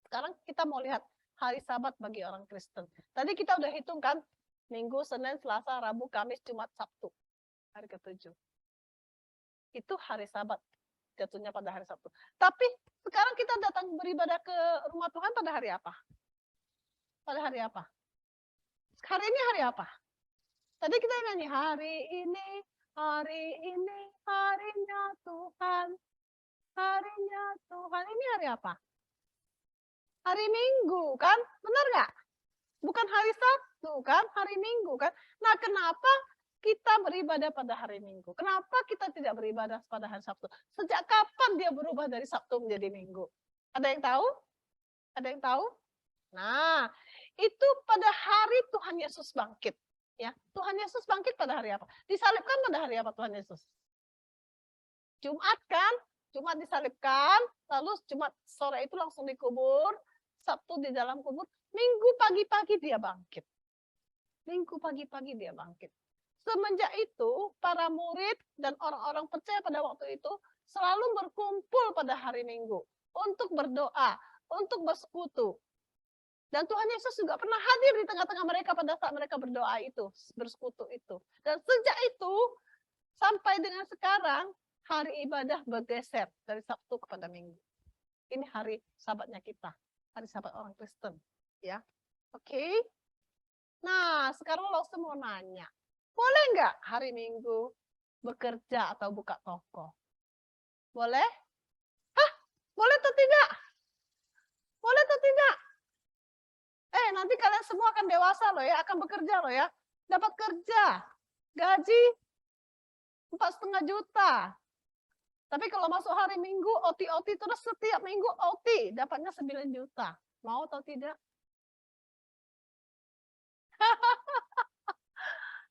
Speaker 3: Sekarang kita mau lihat hari Sabat bagi orang Kristen. Tadi kita udah hitung kan, Minggu, Senin, Selasa, Rabu, Kamis, Jumat, Sabtu. Hari ke-7. Itu hari Sabat. Jatuhnya pada hari Sabtu. Tapi sekarang kita datang beribadah ke rumah Tuhan pada hari apa? Pada hari apa? Hari ini hari apa? Tadi kita nyanyi, hari ini harinya Tuhan. Harinya Tuhan. Ini hari apa? Hari Minggu, kan? Benar nggak? Bukan hari Sabtu, kan? Hari Minggu, kan? Nah, kenapa kita beribadah pada hari Minggu? Kenapa kita tidak beribadah pada hari Sabtu? Sejak kapan dia berubah dari Sabtu menjadi Minggu? Ada yang tahu? Ada yang tahu? Nah, itu pada hari Tuhan Yesus bangkit. Ya, Tuhan Yesus bangkit pada hari apa? Disalibkan pada hari apa Tuhan Yesus? Jumat, kan? Jumat disalibkan, lalu Jumat sore itu langsung dikubur, Sabtu di dalam kubur, Minggu pagi-pagi dia bangkit. Minggu pagi-pagi dia bangkit. Semenjak itu, para murid dan orang-orang percaya pada waktu itu selalu berkumpul pada hari Minggu untuk berdoa, untuk bersekutu. Dan Tuhan Yesus juga pernah hadir di tengah-tengah mereka pada saat mereka berdoa itu, bersekutu itu. Dan sejak itu, sampai dengan sekarang, hari ibadah bergeser dari Sabtu kepada Minggu. Ini hari Sabatnya kita, hari Sabat orang Kristen. Ya, oke. Nah, sekarang lo semua nanya, boleh nggak hari Minggu bekerja atau buka toko? Boleh? Hah? Boleh atau tidak? Boleh atau tidak? Nanti kalian semua akan dewasa loh ya, akan bekerja loh ya. Dapat kerja, gaji 4,5 juta. Tapi kalau masuk hari Minggu, OT terus setiap minggu OT, dapatnya 9 juta. Mau atau tidak?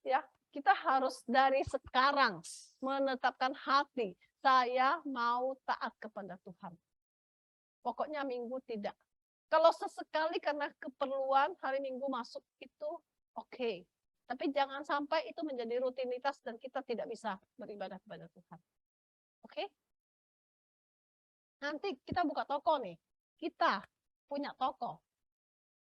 Speaker 3: Ya, kita harus dari sekarang menetapkan hati, saya mau taat kepada Tuhan. Pokoknya Minggu tidak. Kalau sesekali karena keperluan hari Minggu masuk itu oke. Tapi jangan sampai itu menjadi rutinitas dan kita tidak bisa beribadah kepada Tuhan. Oke? Nanti kita buka toko nih. Kita punya toko.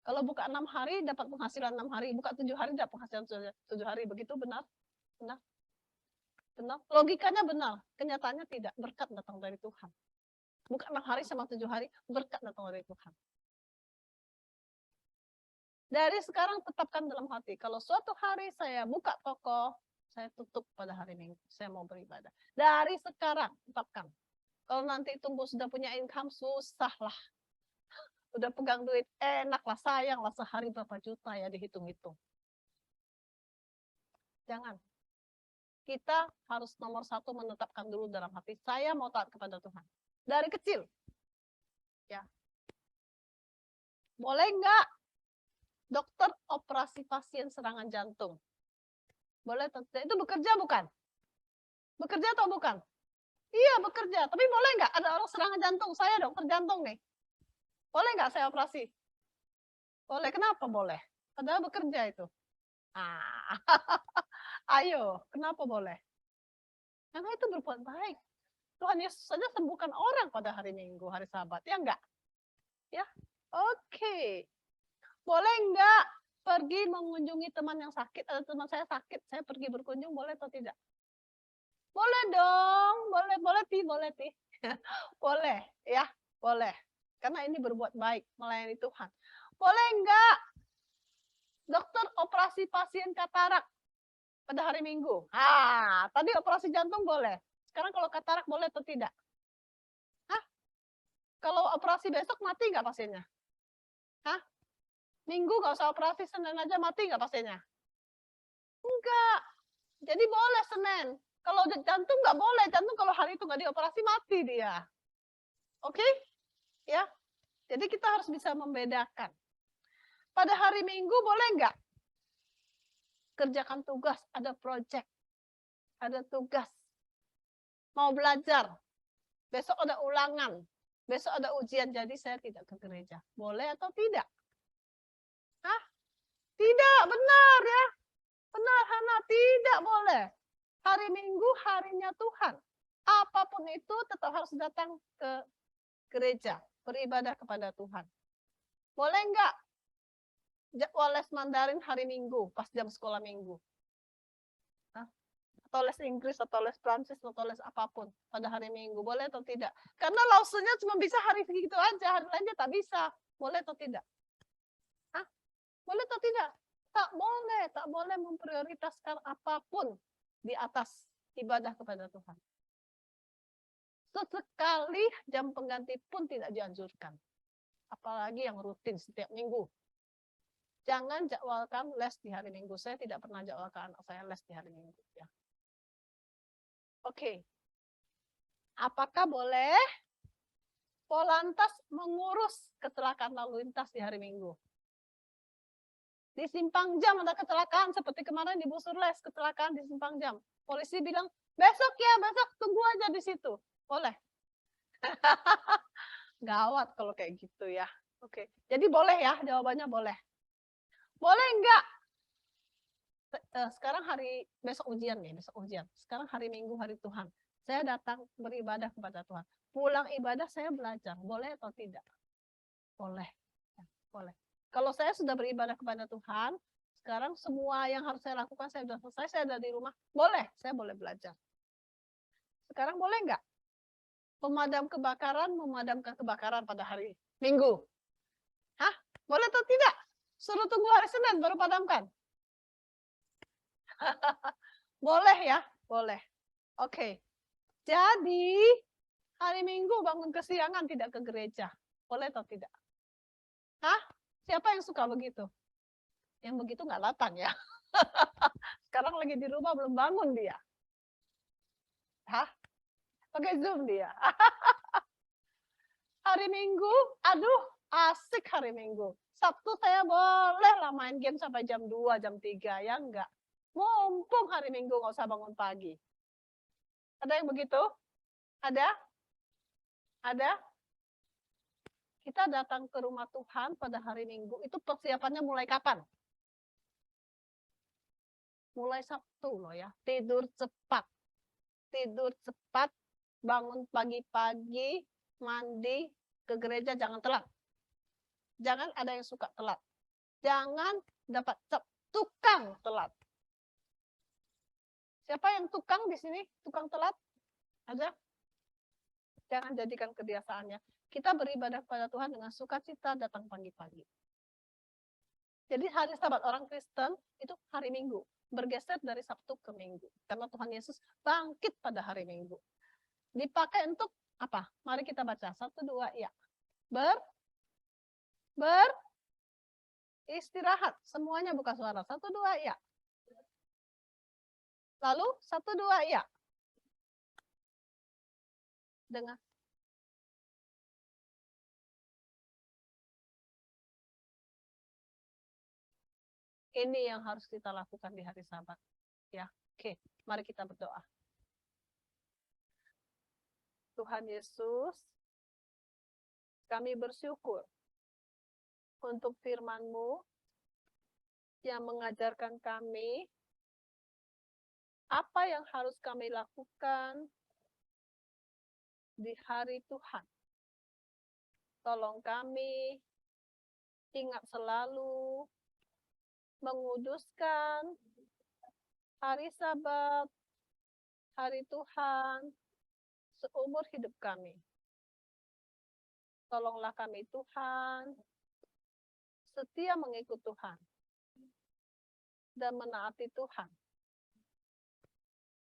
Speaker 3: Kalau buka 6 hari dapat penghasilan 6 hari, buka 7 hari dapat penghasilan 7 hari. Begitu benar? Benar? Benar? Logikanya benar, kenyataannya tidak. Berkat datang dari Tuhan. Buka 6 hari sama 7 hari, berkat datang dari Tuhan. Dari sekarang tetapkan dalam hati, kalau suatu hari saya buka toko, saya tutup pada hari Minggu, saya mau beribadah. Dari sekarang tetapkan. Kalau nanti tumbuh sudah punya income, susah lah. Udah pegang duit, enak lah, sayang lah, sehari berapa juta ya dihitung-hitung. Jangan. Kita harus nomor 1 menetapkan dulu dalam hati, saya mau taat kepada Tuhan. Dari kecil. Ya. Boleh nggak dokter operasi pasien serangan jantung? Boleh, itu bekerja bukan? Bekerja atau bukan? Iya, bekerja. Tapi boleh nggak ada orang serangan jantung? Saya dokter jantung nih. Boleh nggak saya operasi? Boleh. Kenapa boleh? Padahal bekerja itu. Ayo, kenapa boleh? Karena itu berbuat baik. Tuhan Yesus saja sembuhkan orang pada hari Minggu, hari Sabat. Ya enggak? Ya, oke. Boleh enggak pergi mengunjungi teman yang sakit? Ada teman saya sakit, saya pergi berkunjung, boleh atau tidak? Boleh dong, boleh, boleh ti. Boleh, ya, boleh. Karena ini berbuat baik, melayani Tuhan. Boleh enggak dokter operasi pasien katarak pada hari Minggu? Tadi operasi jantung boleh. Sekarang kalau katarak boleh atau tidak? Kalau operasi besok mati nggak pasiennya? Minggu nggak usah operasi, Senin aja mati nggak pasiennya? Enggak. Jadi boleh Senin. Kalau jantung nggak boleh. Jantung kalau hari itu nggak dioperasi mati dia. Oke? Ya. Jadi kita harus bisa membedakan. Pada hari Minggu boleh nggak kerjakan tugas, ada project, ada tugas, mau belajar, besok ada ulangan, besok ada ujian, jadi saya tidak ke gereja. Boleh atau tidak? Tidak, benar ya. Benar, Hana, tidak boleh. Hari Minggu, harinya Tuhan. Apapun itu tetap harus datang ke gereja, beribadah kepada Tuhan. Boleh nggak jadwal les Mandarin hari Minggu, pas jam sekolah Minggu? atau les Inggris, atau les Prancis, atau les apapun pada hari Minggu, boleh atau tidak? Karena lausunya cuma bisa hari segitu aja, hari lainnya tak bisa. Boleh atau tidak? Hah? Boleh atau tidak? Tak boleh memprioritaskan apapun di atas ibadah kepada Tuhan. Sesekali jam pengganti pun tidak dianjurkan. Apalagi yang rutin setiap minggu. Jangan jadwalkan les di hari Minggu. Saya tidak pernah jadwalkan anak saya les di hari Minggu. Ya. Oke. Apakah boleh Polantas mengurus kecelakaan lalu lintas di hari Minggu? Di simpang jam ada kecelakaan, seperti kemarin di Busur Les, kecelakaan di simpang jam. Polisi bilang, besok ya, besok tunggu aja di situ. Boleh. Gawat kalau kayak gitu ya. Oke. Jadi boleh ya, jawabannya boleh. Boleh enggak? Sekarang besok ujian nih, besok ujian. Sekarang hari Minggu, hari Tuhan. Saya datang beribadah kepada Tuhan. Pulang ibadah saya belajar. Boleh atau tidak? Boleh. Ya, boleh. Kalau saya sudah beribadah kepada Tuhan, sekarang semua yang harus saya lakukan, saya sudah selesai, saya ada di rumah. Boleh, saya boleh belajar. Sekarang boleh enggak? Memadamkan kebakaran pada hari Minggu. Hah? Boleh atau tidak? Suruh tunggu hari Senin baru padamkan. Boleh ya? Boleh. Oke. Jadi, hari Minggu bangun kesiangan tidak ke gereja. Boleh atau tidak? Hah? Siapa yang suka begitu? Yang begitu nggak datang ya. Sekarang lagi di rumah belum bangun dia. Hah? Pakai Zoom dia. Hari Minggu, aduh asik hari Minggu. Sabtu saya boleh lah main game sampai jam 2, jam 3, ya enggak. Mumpung hari Minggu nggak usah bangun pagi. Ada yang begitu? Ada? Ada? Kita datang ke rumah Tuhan pada hari Minggu, itu persiapannya mulai kapan? Mulai Sabtu loh ya, tidur cepat. Tidur cepat, bangun pagi-pagi, mandi, ke gereja jangan telat. Jangan ada yang suka telat. Jangan dapat tukang telat. Siapa yang tukang di sini? Tukang telat? Ada? Jangan jadikan kebiasaannya. Kita beribadah kepada Tuhan dengan sukacita datang pagi-pagi. Jadi hari Sabat orang Kristen itu hari Minggu. Bergeser dari Sabtu ke Minggu. Karena Tuhan Yesus bangkit pada hari Minggu. Dipakai untuk apa? Mari kita baca. 1, 2, ya. Istirahat. Semuanya buka suara. 1, 2, ya. Lalu 1, 2, ya. Dengar. Ini yang harus kita lakukan di hari Sabat. Ya, oke. Mari kita berdoa. Tuhan Yesus, kami bersyukur untuk firman-Mu yang mengajarkan kami apa yang harus kami lakukan di hari Tuhan. Tolong kami ingat selalu menguduskan hari Sabat, hari Tuhan, seumur hidup kami. Tolonglah kami Tuhan, setia mengikut Tuhan, dan menaati Tuhan.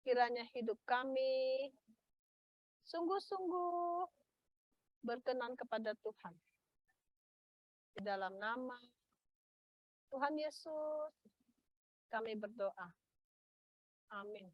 Speaker 3: Kiranya hidup kami sungguh-sungguh berkenan kepada Tuhan. Di dalam nama Tuhan Yesus, kami berdoa. Amin.